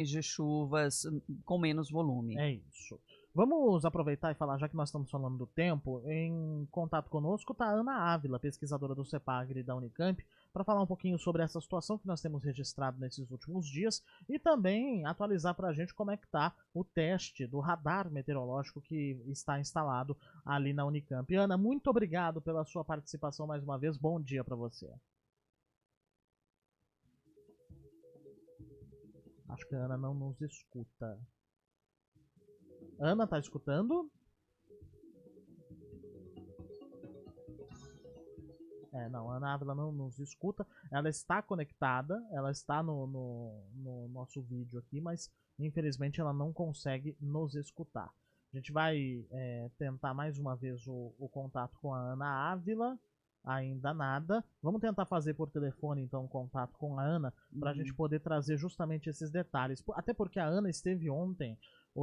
de chuvas com menos volume. É isso. Vamos aproveitar e falar, já que nós estamos falando do tempo, em contato conosco está a Ana Ávila, pesquisadora do CEPAGRE da Unicamp, para falar um pouquinho sobre essa situação que nós temos registrado nesses últimos dias e também atualizar para a gente como é que está o teste do radar meteorológico que está instalado ali na Unicamp. Ana, muito obrigado pela sua participação mais uma vez. Bom dia para você. Acho que a Ana não nos escuta. Ana, tá escutando? Não, a Ana Ávila não nos escuta. Ela está conectada, ela está no nosso vídeo aqui, mas infelizmente ela não consegue nos escutar. A gente vai tentar mais uma vez o contato com a Ana Ávila. Ainda nada. Vamos tentar fazer por telefone então o contato com a Ana para a gente poder trazer justamente esses detalhes. Até porque a Ana esteve ontem,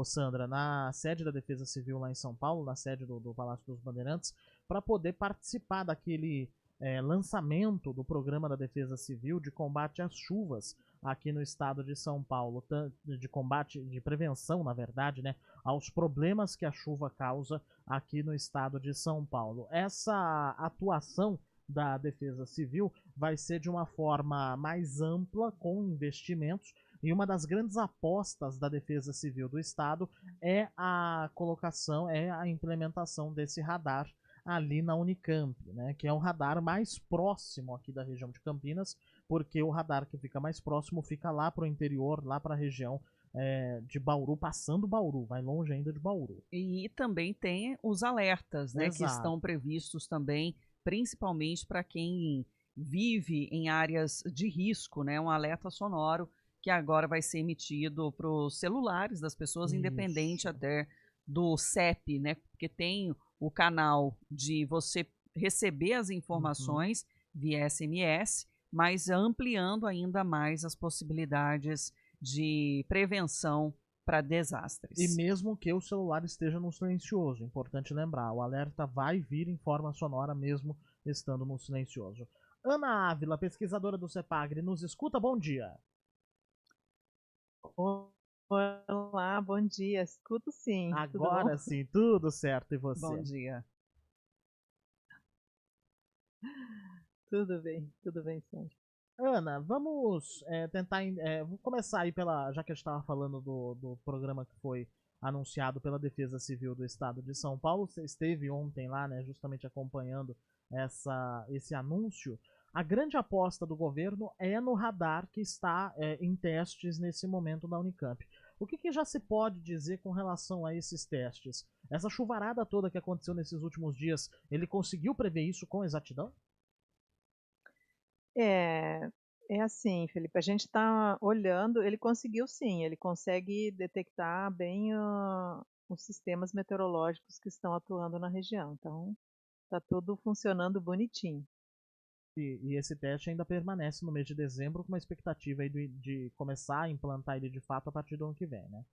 Sandra, na sede da Defesa Civil lá em São Paulo, na sede do Palácio dos Bandeirantes, para poder participar daquele lançamento do programa da Defesa Civil de combate às chuvas aqui no estado de São Paulo, de combate, de prevenção, na verdade, né, aos problemas que a chuva causa aqui no estado de São Paulo. Essa atuação da Defesa Civil vai ser de uma forma mais ampla, com investimentos, e uma das grandes apostas da Defesa Civil do estado é a colocação, é a implementação desse radar ali na Unicamp, né, que é um radar mais próximo aqui da região de Campinas, porque o radar que fica mais próximo fica lá para o interior, lá para a região de Bauru, passando Bauru, vai longe ainda de Bauru. E também tem os alertas, né, que estão previstos também, principalmente para quem vive em áreas de risco, né, um alerta sonoro que agora vai ser emitido para os celulares das pessoas, independente até do CEP, né, porque tem o canal de você receber as informações via SMS, mas ampliando ainda mais as possibilidades de prevenção para desastres. E mesmo que o celular esteja no silencioso, importante lembrar, o alerta vai vir em forma sonora mesmo estando no silencioso. Ana Ávila, pesquisadora do CEPAGRE, nos escuta? Bom dia. Olá, bom dia. Escuto sim. Agora sim, tudo certo. E você? Bom dia. Tudo bem, Sandra. Ana, vamos tentar. Vou começar aí pela. Já que a gente estava falando do programa que foi anunciado pela Defesa Civil do Estado de São Paulo. Você esteve ontem lá, né, justamente acompanhando esse anúncio. A grande aposta do governo é no radar que está em testes nesse momento da Unicamp. O que já se pode dizer com relação a esses testes? Essa chuvarada toda que aconteceu nesses últimos dias, ele conseguiu prever isso com exatidão? É assim, Felipe, a gente está olhando, ele conseguiu sim, ele consegue detectar bem os sistemas meteorológicos que estão atuando na região, então está tudo funcionando bonitinho. E esse teste ainda permanece no mês de dezembro com uma expectativa aí de começar a implantar ele de fato a partir do ano que vem, né?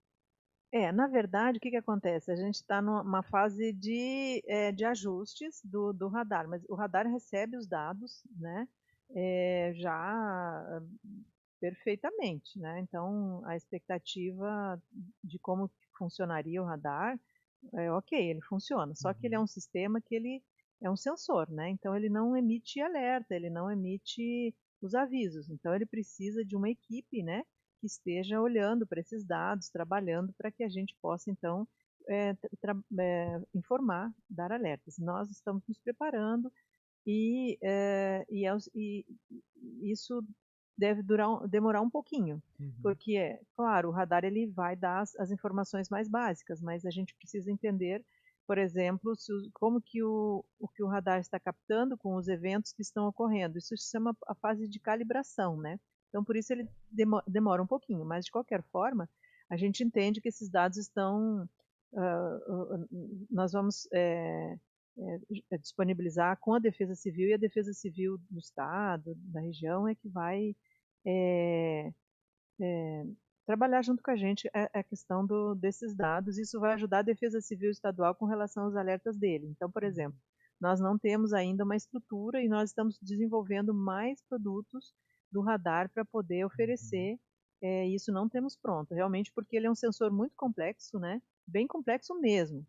Na verdade, o que acontece? A gente está numa fase de ajustes do radar, mas o radar recebe os dados, né, já perfeitamente, né? Então, a expectativa de como funcionaria o radar ok, ele funciona, só que ele é um sistema que ele é um sensor, né? Então, ele não emite alerta, ele não emite os avisos, então ele precisa de uma equipe, né, que esteja olhando para esses dados, trabalhando para que a gente possa, então, informar, dar alertas. Nós estamos nos preparando e isso deve demorar um pouquinho, porque, claro, o radar ele vai dar as informações mais básicas, mas a gente precisa entender, por exemplo, como que o radar está captando com os eventos que estão ocorrendo. Isso se chama a fase de calibração, né? Então, por isso ele demora um pouquinho, mas de qualquer forma, a gente entende que esses dados estão, nós vamos disponibilizar com a Defesa Civil, e a Defesa Civil do Estado, da região, é que vai trabalhar junto com a gente a questão desses dados. Isso vai ajudar a Defesa Civil Estadual com relação aos alertas dele. Então, por exemplo, nós não temos ainda uma estrutura e nós estamos desenvolvendo mais produtos do radar para poder oferecer isso não temos pronto, realmente porque ele é um sensor muito complexo, né? Bem complexo mesmo.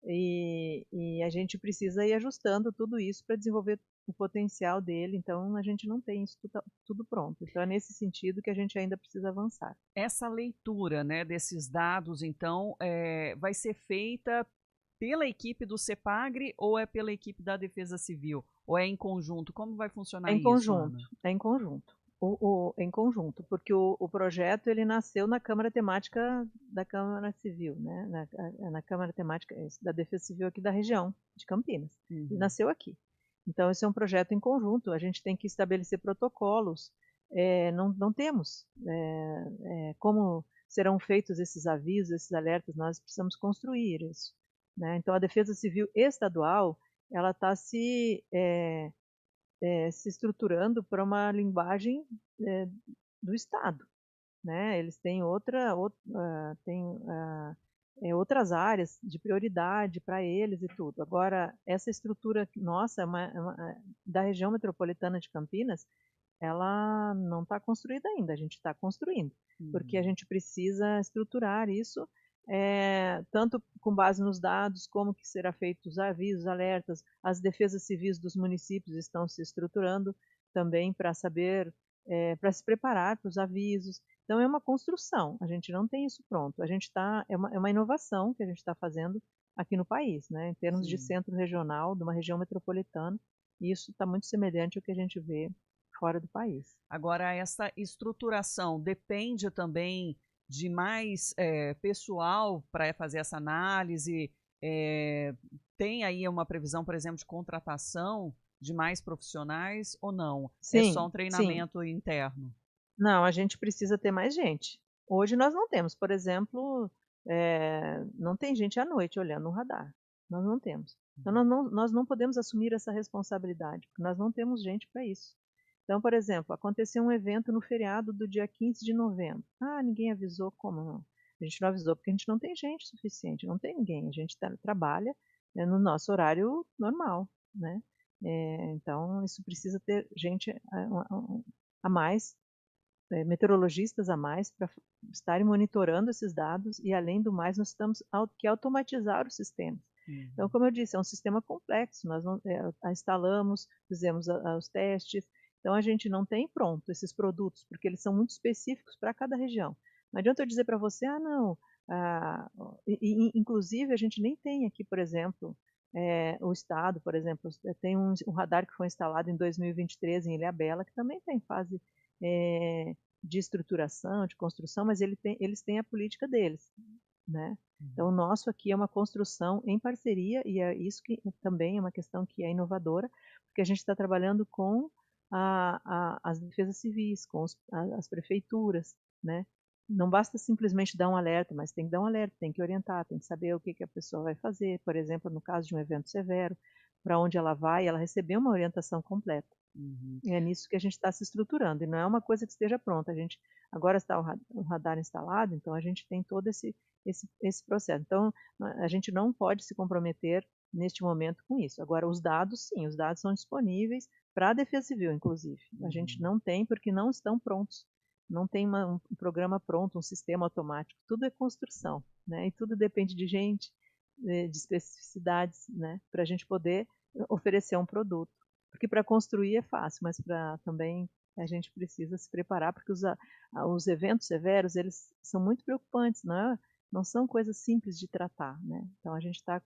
E a gente precisa ir ajustando tudo isso para desenvolver o potencial dele, então a gente não tem isso tudo pronto. Então é nesse sentido que a gente ainda precisa avançar. Essa leitura, né, desses dados, então, vai ser feita pela equipe do CEPAGRE ou é pela equipe da Defesa Civil? Ou é em conjunto? Como vai funcionar isso, Ana? É em conjunto. Em conjunto, porque o projeto ele nasceu na Câmara Temática da Câmara Civil, né? Na Câmara Temática da Defesa Civil aqui da região de Campinas. Ele nasceu aqui. Então, esse é um projeto em conjunto. A gente tem que estabelecer protocolos. Não temos como serão feitos esses avisos, esses alertas. Nós precisamos construir isso, né? Então, a Defesa Civil Estadual ela está se estruturando para uma linguagem do Estado, né? Eles têm outras áreas de prioridade para eles e tudo. Agora, essa estrutura nossa, da região metropolitana de Campinas, ela não está construída ainda, a gente está construindo, porque a gente precisa estruturar isso, tanto com base nos dados, como que será feito os avisos, alertas, as defesas civis dos municípios estão se estruturando também para saber, para se preparar para os avisos. Então é uma construção, a gente não tem isso pronto, a gente é uma inovação que a gente está fazendo aqui no país, né, em termos de centro regional, de uma região metropolitana, e isso está muito semelhante ao que a gente vê fora do país. Agora, essa estruturação depende também de mais pessoal para fazer essa análise? Tem aí uma previsão, por exemplo, de contratação de mais profissionais ou não? Sim, é só um treinamento interno? Não, a gente precisa ter mais gente. Hoje nós não temos, por exemplo, não tem gente à noite olhando um radar. Nós não temos. Então nós não podemos assumir essa responsabilidade, porque nós não temos gente para isso. Então, por exemplo, aconteceu um evento no feriado do dia 15 de novembro. Ah, ninguém avisou, como não? A gente não avisou porque a gente não tem gente suficiente, não tem ninguém. A gente trabalha no nosso horário normal, né? Então, isso precisa ter gente a mais, meteorologistas a mais para estarem monitorando esses dados e, além do mais, nós temos que automatizar os sistemas. Então, como eu disse, é um sistema complexo. Nós instalamos, fizemos os testes. Então, a gente não tem pronto esses produtos, porque eles são muito específicos para cada região. Não adianta eu dizer para você, não. Inclusive, a gente nem tem aqui, por exemplo, o Estado, por exemplo, tem um radar que foi instalado em 2023 em Ilhabela, que também está em fase de estruturação, de construção, mas eles têm a política deles, né? Então, o nosso aqui é uma construção em parceria, e é isso que também é uma questão que é inovadora, porque a gente está trabalhando com as defesas civis, com as prefeituras, né? Não basta simplesmente dar um alerta, mas tem que dar um alerta, tem que orientar, tem que saber o que a pessoa vai fazer. Por exemplo, no caso de um evento severo, para onde ela vai, ela receber uma orientação completa. E é nisso que a gente está se estruturando, e não é uma coisa que esteja pronta. A gente agora está o radar instalado, então a gente tem todo esse processo. Então, a gente não pode se comprometer neste momento com isso. Agora, os dados, sim, os dados são disponíveis para a Defesa Civil, inclusive. A gente não tem porque não estão prontos. Não tem um programa pronto, um sistema automático. Tudo é construção, né? E tudo depende de gente, de especificidades, né? Para a gente poder oferecer um produto. Porque para construir é fácil, mas para também a gente precisa se preparar, porque os eventos severos, eles são muito preocupantes, não são coisas simples de tratar, né? Então a gente está,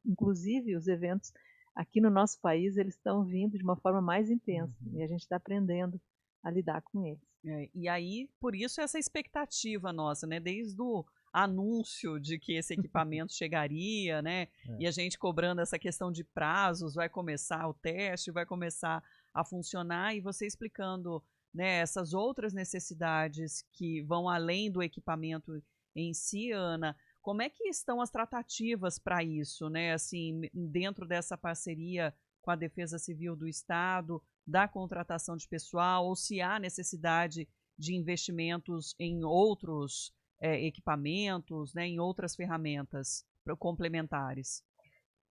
inclusive os eventos aqui no nosso país, eles estão vindo de uma forma mais intensa, e a gente está aprendendo a lidar com eles. E aí, por isso essa expectativa nossa, né? Desde o anúncio de que esse equipamento chegaria, né? E a gente cobrando essa questão de prazos, vai começar o teste, vai começar a funcionar, e você explicando, né, essas outras necessidades que vão além do equipamento em si, Ana. Como é que estão as tratativas para isso, né? Assim, dentro dessa parceria com a Defesa Civil do Estado, da contratação de pessoal, ou se há necessidade de investimentos em outros equipamentos, né, em outras ferramentas complementares.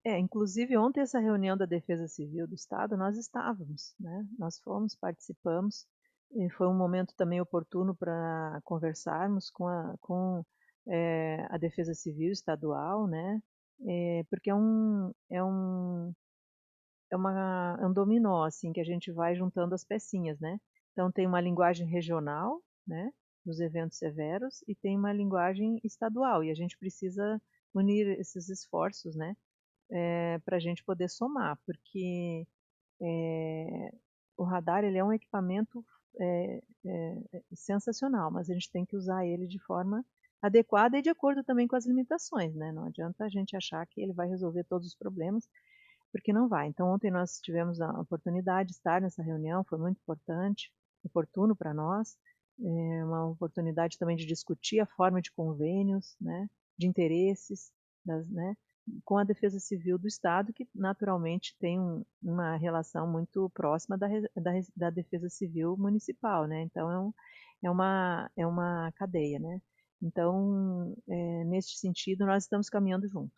Inclusive ontem essa reunião da Defesa Civil do Estado, nós estávamos, né? Nós fomos, participamos, foi um momento também oportuno para conversarmos com a Defesa Civil Estadual, né? Porque é um dominó, assim, que a gente vai juntando as pecinhas, né? Então tem uma linguagem regional, né, dos eventos severos, e tem uma linguagem estadual, e a gente precisa unir esses esforços, né, para a gente poder somar, porque o radar ele é um equipamento sensacional, mas a gente tem que usar ele de forma adequada e de acordo também com as limitações, né? Não adianta a gente achar que ele vai resolver todos os problemas, porque não vai. Então, ontem nós tivemos a oportunidade de estar nessa reunião, foi muito importante, oportuno para nós, uma oportunidade também de discutir a forma de convênios, né, de interesses, né, com a Defesa Civil do Estado, que naturalmente tem uma relação muito próxima da Defesa Civil Municipal, né? Então, é uma cadeia, né? Então, neste sentido, nós estamos caminhando junto.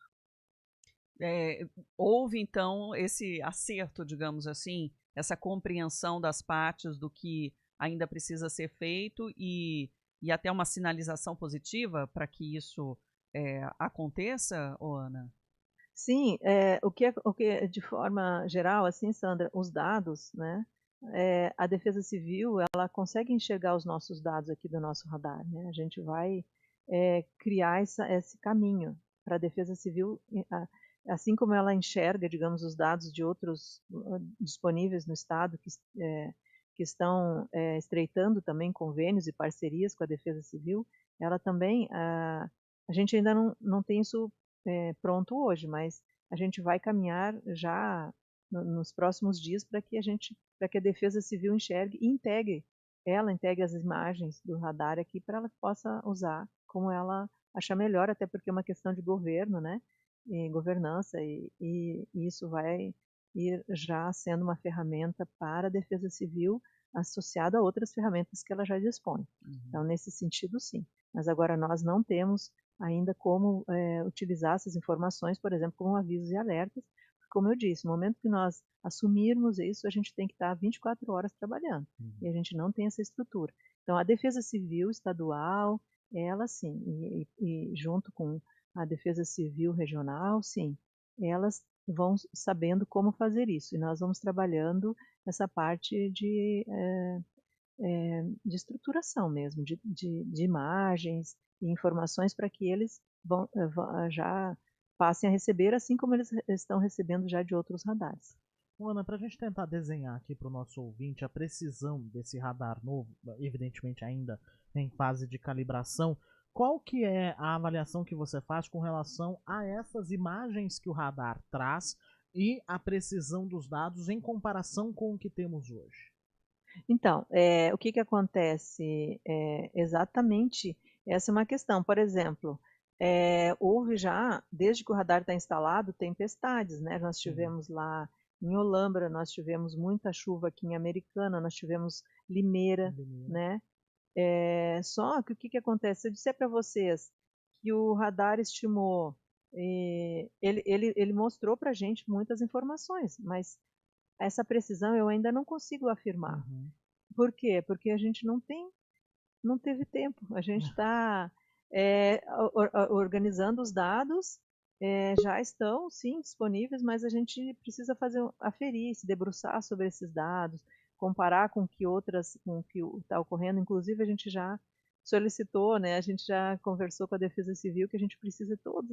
Houve, então, esse acerto, digamos assim, essa compreensão das partes do que ainda precisa ser feito e até uma sinalização positiva para que isso aconteça, Ana? Sim, o que de forma geral, assim, Sandra, os dados, né? A Defesa Civil, ela consegue enxergar os nossos dados aqui do nosso radar, né? A gente vai criar esse caminho para a Defesa Civil, assim como ela enxerga, digamos, os dados de outros disponíveis no Estado que estão estreitando também convênios e parcerias com a Defesa Civil, ela também, a gente ainda não tem isso pronto hoje, mas a gente vai caminhar já nos próximos dias para que a Defesa Civil enxergue e integre as imagens do radar aqui para ela possa usar como ela achar melhor, até porque é uma questão de governo, né? E governança e isso vai ir já sendo uma ferramenta para a Defesa Civil associada a outras ferramentas que ela já dispõe. Então, nesse sentido, sim. Mas agora nós não temos ainda como utilizar essas informações, por exemplo, como avisos e alertas. Como eu disse, no momento que nós assumirmos isso, a gente tem que estar 24 horas trabalhando. E a gente não tem essa estrutura. Então, a Defesa Civil Estadual, ela sim, e junto com a Defesa Civil Regional, sim, elas vão sabendo como fazer isso. E nós vamos trabalhando essa parte de estruturação mesmo, de imagens e informações para que eles já passem a receber, assim como eles estão recebendo já de outros radares. Ana, para a gente tentar desenhar aqui para o nosso ouvinte a precisão desse radar novo, evidentemente ainda em fase de calibração, qual que é a avaliação que você faz com relação a essas imagens que o radar traz e a precisão dos dados em comparação com o que temos hoje? Então, o que acontece? Exatamente essa é uma questão. Por exemplo, houve já, desde que o radar está instalado, tempestades, né? Nós tivemos lá em Olambra, nós tivemos muita chuva aqui em Americana, nós tivemos Limeira, né? Só que o que acontece? Se eu disser para vocês que o radar estimou, ele mostrou para a gente muitas informações, mas essa precisão eu ainda não consigo afirmar. Por quê? Porque a gente não teve tempo. A gente está organizando os dados, já estão, sim, disponíveis, mas a gente precisa aferir, se debruçar sobre esses dados, comparar com o que está ocorrendo. Inclusive, a gente já solicitou, né, a gente já conversou com a Defesa Civil que a gente precisa de todos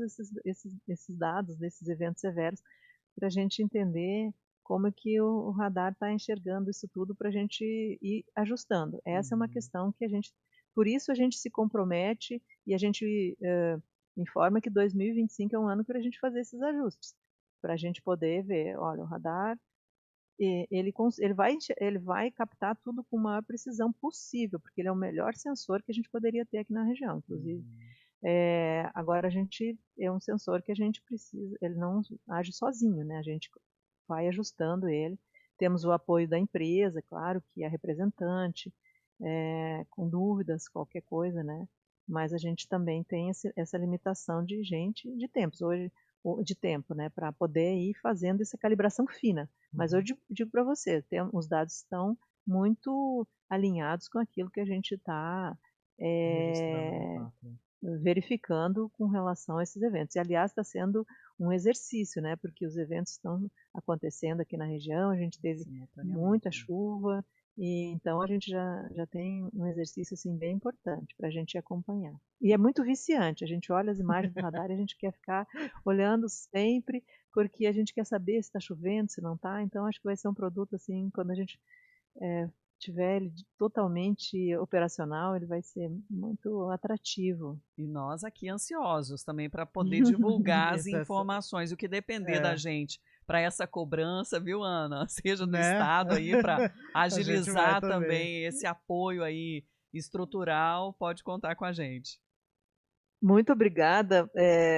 esses dados desses eventos severos para a gente entender como é que o radar está enxergando isso tudo para a gente ir ajustando. Essa é uma questão que por isso a gente se compromete e a gente informa que 2025 é um ano para a gente fazer esses ajustes, para a gente poder ver, olha, o radar ele vai captar tudo com a maior precisão possível, porque ele é o melhor sensor que a gente poderia ter aqui na região, inclusive. Agora a gente é um sensor que a gente precisa, ele não age sozinho, né? A gente vai ajustando ele. Temos o apoio da empresa, claro, que é representante, com dúvidas, qualquer coisa, né? Mas a gente também tem essa limitação de tempos, de tempo, né? Para poder ir fazendo essa calibração fina. Mas eu digo para você, os dados estão muito alinhados com aquilo que a gente está verificando com relação a esses eventos. E, aliás, está sendo um exercício, né? Porque os eventos estão acontecendo aqui na região, a gente teve muita chuva, e então a gente já tem um exercício assim, bem importante para a gente acompanhar. E é muito viciante, a gente olha as imagens do radar e a gente quer ficar olhando sempre, porque a gente quer saber se está chovendo, se não está. Então acho que vai ser um produto assim, quando a gente tiver ele totalmente operacional, ele vai ser muito atrativo. E nós aqui ansiosos também para poder divulgar as informações, o que depender da gente para essa cobrança, viu, Ana? Seja do Estado aí para agilizar também esse apoio aí estrutural, pode contar com a gente. Muito obrigada.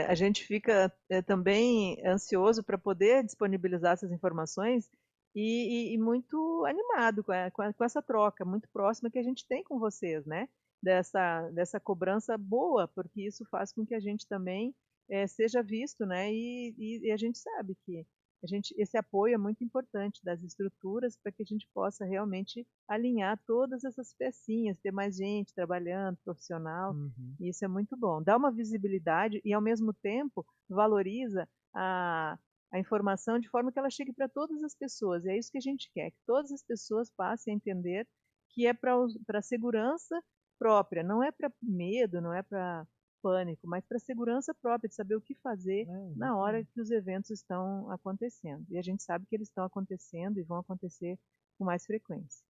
A gente fica também ansioso para poder disponibilizar essas informações e muito animado com essa troca muito próxima que a gente tem com vocês, né? Dessa cobrança boa, porque isso faz com que a gente também seja visto, né? E a gente sabe que esse apoio é muito importante das estruturas para que a gente possa realmente alinhar todas essas pecinhas, ter mais gente trabalhando, profissional, e isso é muito bom. Dá uma visibilidade e, ao mesmo tempo, valoriza a informação de forma que ela chegue para todas as pessoas. E é isso que a gente quer, que todas as pessoas passem a entender que é para a segurança própria, não é para medo, não é para pânico, mas para segurança própria, de saber o que fazer na hora que os eventos estão acontecendo. E a gente sabe que eles estão acontecendo e vão acontecer com mais frequência.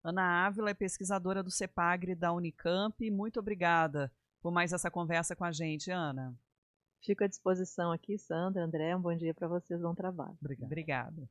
Ana Ávila é pesquisadora do CEPAGRE da Unicamp. Muito obrigada por mais essa conversa com a gente, Ana. Fico à disposição aqui, Sandra, André, um bom dia para vocês, bom trabalho. Obrigada.